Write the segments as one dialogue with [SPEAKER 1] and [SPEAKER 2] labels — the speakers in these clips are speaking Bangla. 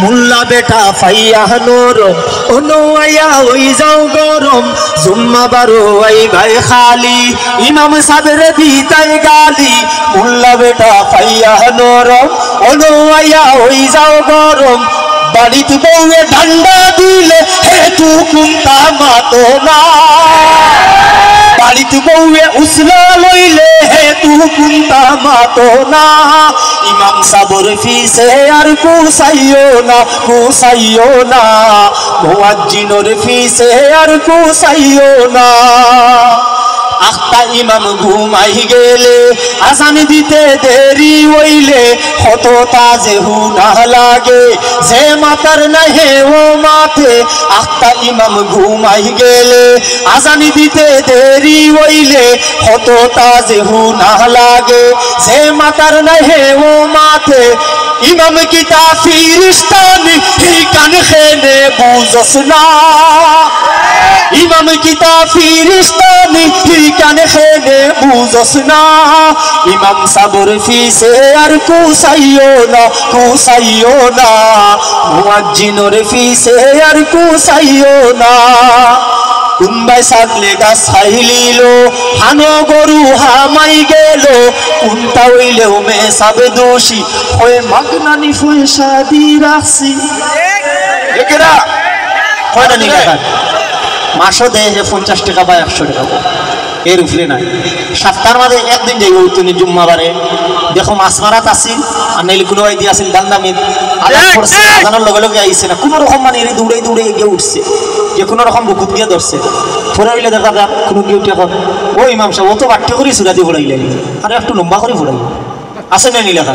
[SPEAKER 1] মুল্লা বেটা ফাইয়া নরম অনুয়া ওই যাও গরম জুম্মা বারো আই ভাই খালি ইমাম সাহেবের দিতাই গালি মুল্লা বেটা ফাইয়া নরম অনুয়া ওই যাও গরম বাড়িতে বউয়ে ঠান্ডা দিলে হেতু কুন্তা মাতো না বাড়িতে বউয়ে উসলা লইলে হেতু কুন্তা মাতো না ইমাম সাবর ফিসে আর কুসাইও না মুয়াজ্জিনের ফিসে আর কুসাইও না আখতা ইমাম ঘুমাই গেলে আজান দিতে দেরি হইলে কত তাজে হুনা লাগে যে মাতার নাহে ও মাথে আখতা ইমাম ঘুমাই গেলে আজান দিতে দেরি হইলে কত তাজে হুনা লাগে যে মাতার নাহে ও মাথে ইমাম কিতা ফিরিস্তানি কান খেনে বুঝস না ইমাম কিতা ফিরিস্তানি কান খেনে বুঝস না ইমাম সাবর ফিসে আর কুসাইও না মুয়াজ্জিনের ফিসে আর কুসাইও না কুম্বাই সাগলে গাছ খাইলিল হানো গরু হামাই গেল কুন্তা হইলেও মে সাবে দোষী হয়ে মাগনানি পয়সা দি রাখছি একেরা কয়টা নিয়ে মাসও দেয় 50 টাকা বা 100 টাকা এর উপরে নাই সপ্তাহের মাঝে একদিন যাইব তুমি জুম্মাবারে দেখো মাছ মারাত আসি আর নাইলে কোনো আইডি আসেন দান্দামিদ আজানোর লগে লগে আইসে না কোনো রকম মানে এর দৌড়ে গিয়ে উঠছে যে কোনো রকম বুকুত গিয়ে ধরছে পরে হইলে দেখা যাক কোনো কেউ টেকা ও ইমাম সাহেব ও তো বাট্টে করি সুরাতি ফোড়াইলে আর একটু লম্বা করে ফোড়াই আসে না নীলেখা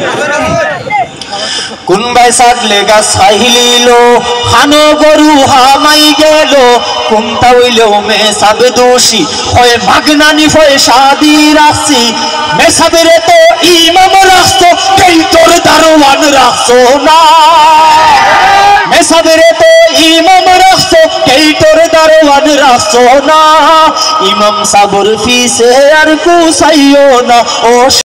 [SPEAKER 1] কুনবাই সাগলে গাছ খাইলিল হানো গরু হামাই গেল কুন্তা হইলেও মে সাবে দোষী হয় মাগনানি পয়সা দি রাখছি মে সাবেরে তো ইমাম রাখতো কেই তোর দারোয়ান রাখতো না মে সাবেরে তো ইমাম রাখতো কেই তোর দারোয়ান রাখতো না ইমাম সাবর ফিসে আর কুসাইও না ও